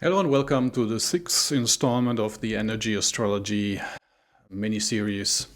Hello and welcome to the sixth installment of the Energy Astrology mini-series.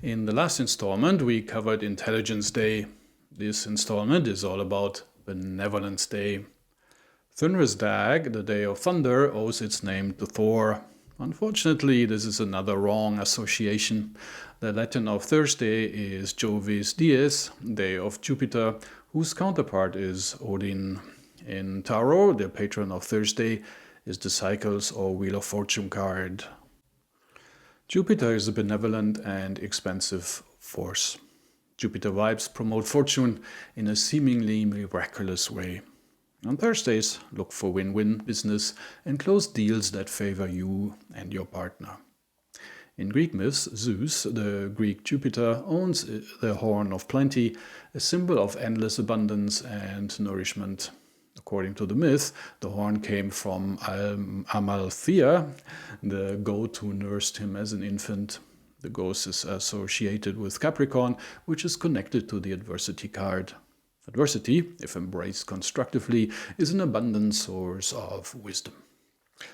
In the last installment, we covered Intelligence Day. This installment is all about Benevolence Day. Thundersdag, the day of thunder, owes its name to Thor. Unfortunately, this is another wrong association. The Latin of Thursday is Jovis Dies, day of Jupiter, whose counterpart is Odin. In Tarot, the patron of Thursday is the Cycles or Wheel of Fortune card. Jupiter is a benevolent and expansive force. Jupiter vibes promote fortune in a seemingly miraculous way. On Thursdays, look for win-win business and close deals that favor you and your partner. In Greek myths, Zeus, the Greek Jupiter, owns the horn of plenty, a symbol of endless abundance and nourishment. According to the myth, the horn came from Amalthea, the goat who nursed him as an infant. The ghost is associated with Capricorn, which is connected to the adversity card. Adversity, if embraced constructively, is an abundant source of wisdom.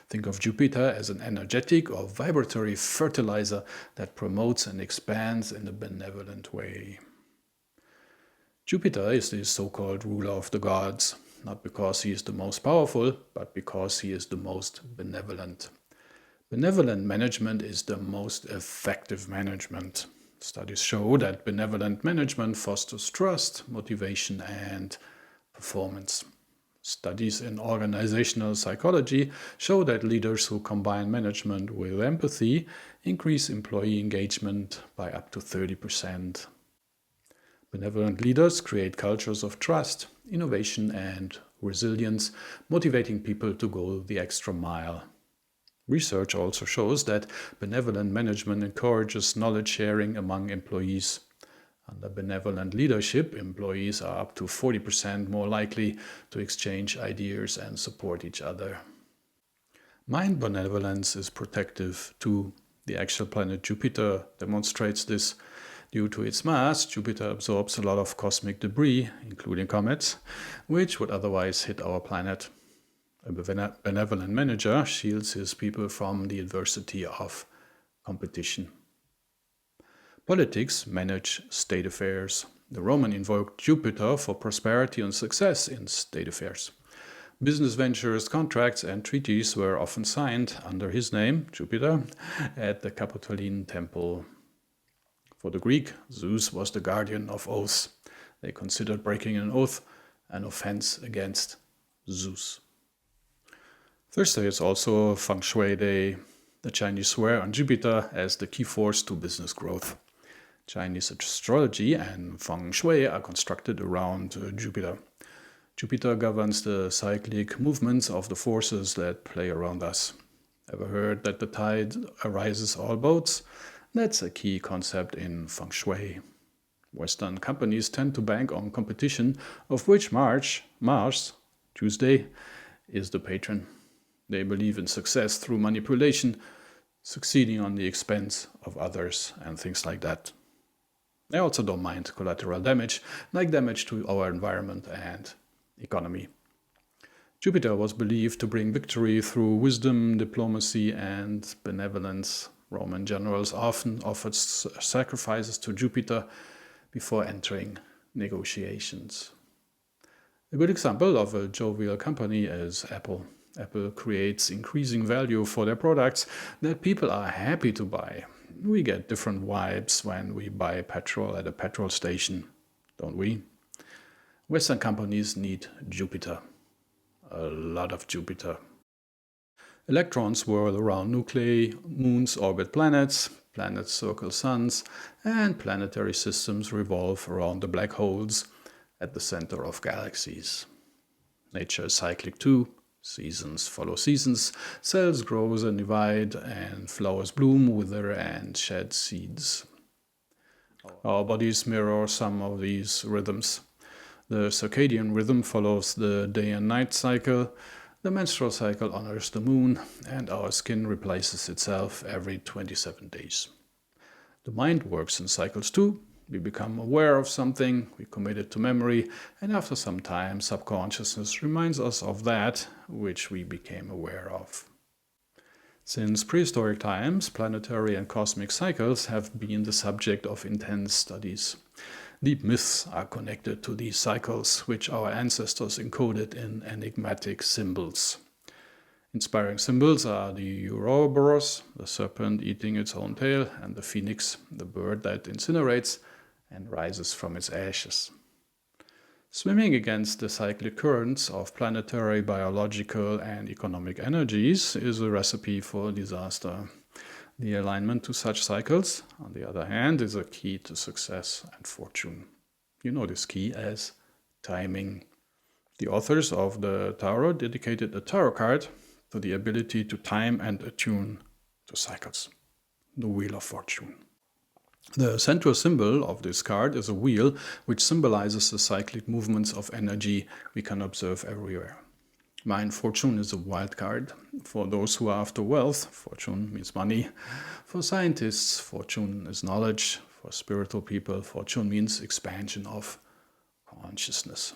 Think of Jupiter as an energetic or vibratory fertilizer that promotes and expands in a benevolent way. Jupiter is the so-called ruler of the gods, not because he is the most powerful, but because he is the most benevolent. Benevolent management is the most effective management. Studies show that benevolent management fosters trust, motivation, and performance. Studies in organizational psychology show that leaders who combine management with empathy increase employee engagement by up to 30%. Benevolent leaders create cultures of trust, innovation, and resilience, motivating people to go the extra mile. Research also shows that benevolent management encourages knowledge sharing among employees. Under benevolent leadership, employees are up to 40% more likely to exchange ideas and support each other. Mind benevolence is protective too. The actual planet Jupiter demonstrates this. Due to its mass, Jupiter absorbs a lot of cosmic debris, including comets, which would otherwise hit our planet. A benevolent manager shields his people from the adversity of competition. Politics manage state affairs. The Roman invoked Jupiter for prosperity and success in state affairs. Business ventures, contracts, and treaties were often signed under his name, Jupiter, at the Capitoline Temple. For the Greek, Zeus was the guardian of oaths. They considered breaking an oath an offense against Zeus. Thursday is also Feng Shui Day. The Chinese swear on Jupiter as the key force to business growth. Chinese astrology and Feng Shui are constructed around Jupiter. Jupiter governs the cyclic movements of the forces that play around us. Ever heard that the tide arises all boats? That's a key concept in Feng Shui. Western companies tend to bank on competition, of which Mars, Tuesday, is the patron. They believe in success through manipulation, succeeding on the expense of others, and things like that. They also don't mind collateral damage, like damage to our environment and economy. Jupiter was believed to bring victory through wisdom, diplomacy, and benevolence. Roman generals often offered sacrifices to Jupiter before entering negotiations. A good example of a jovial company is Apple. Apple creates increasing value for their products that people are happy to buy. We get different vibes when we buy petrol at a petrol station, don't we? Western companies need Jupiter. A lot of Jupiter. Electrons whirl around nuclei, moons orbit planets, planets circle suns, and planetary systems revolve around the black holes at the center of galaxies. Nature is cyclic too. Seasons follow seasons, cells grow and divide, and flowers bloom, wither, and shed seeds. Our bodies mirror some of these rhythms. The circadian rhythm follows the day and night cycle, the menstrual cycle honors the moon, and our skin replaces itself every 27 days. The mind works in cycles too. We become aware of something, we commit it to memory, and after some time, subconsciousness reminds us of that which we became aware of. Since prehistoric times, planetary and cosmic cycles have been the subject of intense studies. Deep myths are connected to these cycles, which our ancestors encoded in enigmatic symbols. Inspiring symbols are the Ouroboros, the serpent eating its own tail, and the phoenix, the bird that incinerates and rises from its ashes. Swimming against the cyclic currents of planetary, biological, and economic energies is a recipe for disaster. The alignment to such cycles, on the other hand, is a key to success and fortune. You know this key as timing. The authors of the Tarot dedicated a tarot card to the ability to time and attune to cycles, the Wheel of Fortune. The central symbol of this card is a wheel, which symbolizes the cyclic movements of energy we can observe everywhere. Mine Fortune is a wild card. For those who are after wealth, fortune means money. For scientists, fortune is knowledge. For spiritual people, fortune means expansion of consciousness.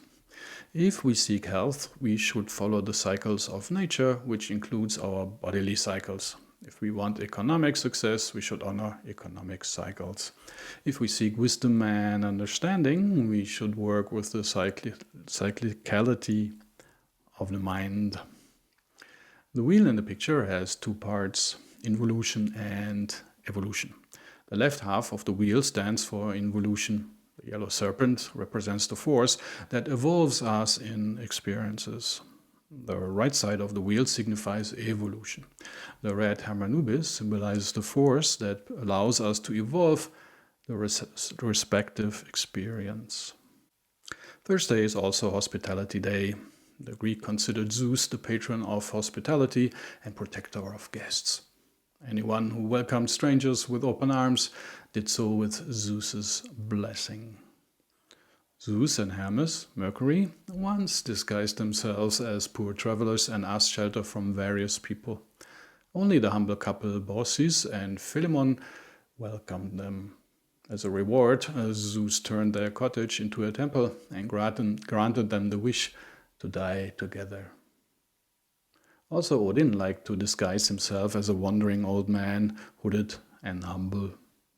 If we seek health, we should follow the cycles of nature, which includes our bodily cycles. If we want economic success, we should honor economic cycles. If we seek wisdom and understanding, we should work with the cyclicality of the mind. The wheel in the picture has two parts, involution and evolution. The left half of the wheel stands for involution. The yellow serpent represents the force that evolves us in experiences. The right side of the wheel signifies evolution. The red hammer nubis symbolizes the force that allows us to evolve the respective experience. Thursday is also Hospitality Day. The Greek considered Zeus the patron of hospitality and protector of guests. Anyone who welcomed strangers with open arms did so with Zeus's blessing. Zeus and Hermes, Mercury, once disguised themselves as poor travelers and asked shelter from various people. Only the humble couple Baucis and Philemon welcomed them. As a reward, Zeus turned their cottage into a temple and granted them the wish to die together. Also, Odin liked to disguise himself as a wandering old man, hooded and humble.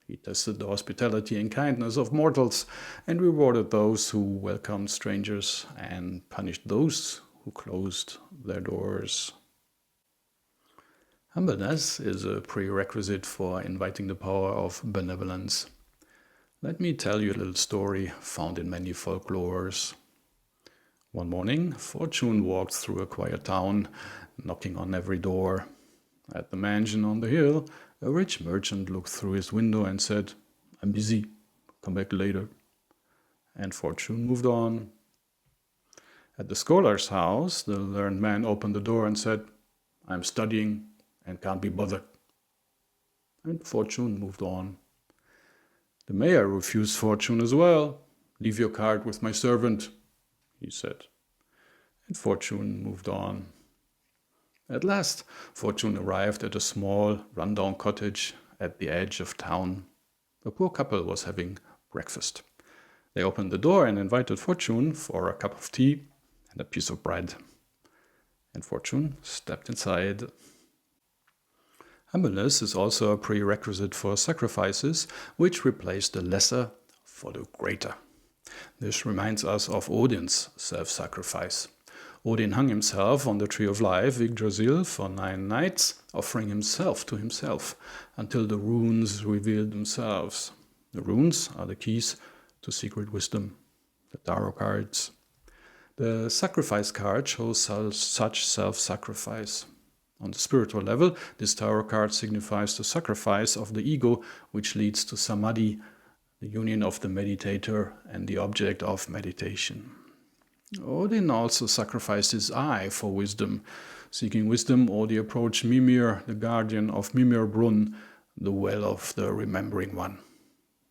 He tested the hospitality and kindness of mortals and rewarded those who welcomed strangers and punished those who closed their doors. Humbleness is a prerequisite for inviting the power of benevolence. Let me tell you a little story found in many folklores. One morning, Fortune walked through a quiet town, knocking on every door. At the mansion on the hill, a rich merchant looked through his window and said, "I'm busy, come back later." And Fortune moved on. At the scholar's house, the learned man opened the door and said, "I'm studying and can't be bothered." And Fortune moved on. The mayor refused Fortune as well. "Leave your card with my servant," he said. And Fortune moved on. At last, Fortune arrived at a small, rundown cottage at the edge of town. A poor couple was having breakfast. They opened the door and invited Fortune for a cup of tea and a piece of bread. And Fortune stepped inside. Humbleness is also a prerequisite for sacrifices, which replace the lesser for the greater. This reminds us of Odin's self-sacrifice. Odin hung himself on the tree of life, Yggdrasil, for 9 nights, offering himself to himself until the runes revealed themselves. The runes are the keys to secret wisdom, the tarot cards. The sacrifice card shows such self-sacrifice. On the spiritual level, this tarot card signifies the sacrifice of the ego, which leads to samadhi, the union of the meditator and the object of meditation. Odin also sacrificed his eye for wisdom. Seeking wisdom, Odin approached Mimir, the guardian of Mimirbrunn, the well of the remembering one.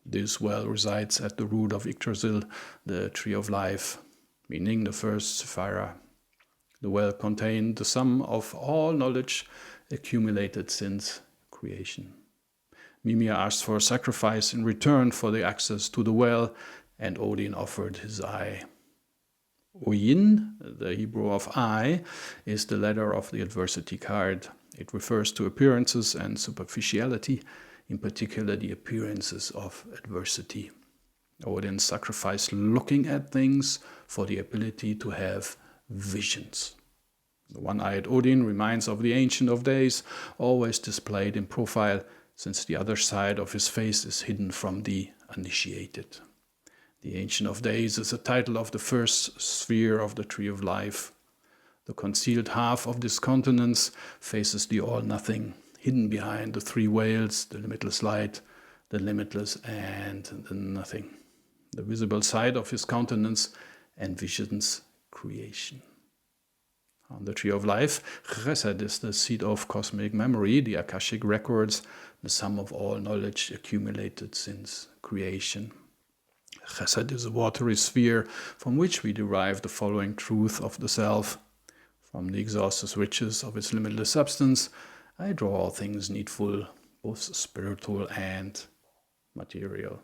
This well resides at the root of Yggdrasil, the tree of life, meaning the first Sephira. The well contained the sum of all knowledge accumulated since creation. Mimir asked for a sacrifice in return for the access to the well, and Odin offered his eye. Oyin, the Hebrew of eye, is the letter of the adversity card. It refers to appearances and superficiality, in particular the appearances of adversity. Odin sacrificed looking at things for the ability to have visions. The one-eyed Odin reminds of the Ancient of Days, always displayed in profile, since the other side of his face is hidden from the uninitiated. The Ancient of Days is a title of the first sphere of the Tree of Life. The concealed half of this countenance faces the all-nothing, hidden behind the three veils, the limitless light, the limitless, and the nothing. The visible side of his countenance envisions creation. On the Tree of Life, Chesed is the seat of cosmic memory, the Akashic records, the sum of all knowledge accumulated since creation. Chesed is a watery sphere from which we derive the following truth of the self. From the exhaustless riches of its limitless substance, I draw all things needful, both spiritual and material.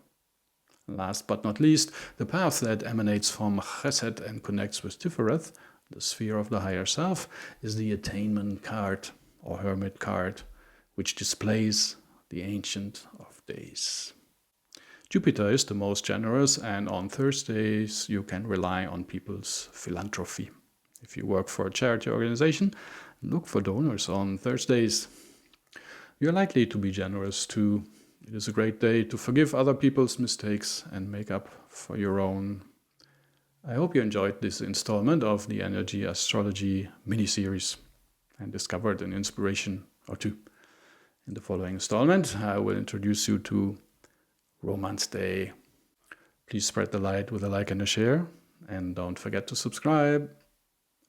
Last but not least, the path that emanates from Chesed and connects with Tifereth, the sphere of the higher self, is the attainment card or hermit card, which displays the Ancient of Days. Jupiter is the most generous, and on Thursdays you can rely on people's philanthropy. If you work for a charity organization, look for donors on Thursdays. You're likely to be generous too. It is a great day to forgive other people's mistakes and make up for your own. I hope you enjoyed this installment of the Energy Astrology mini-series and discovered an inspiration or two. In the following installment, I will introduce you to Romance Day. Please spread the light with a like and a share, and don't forget to subscribe.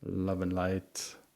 Love and light.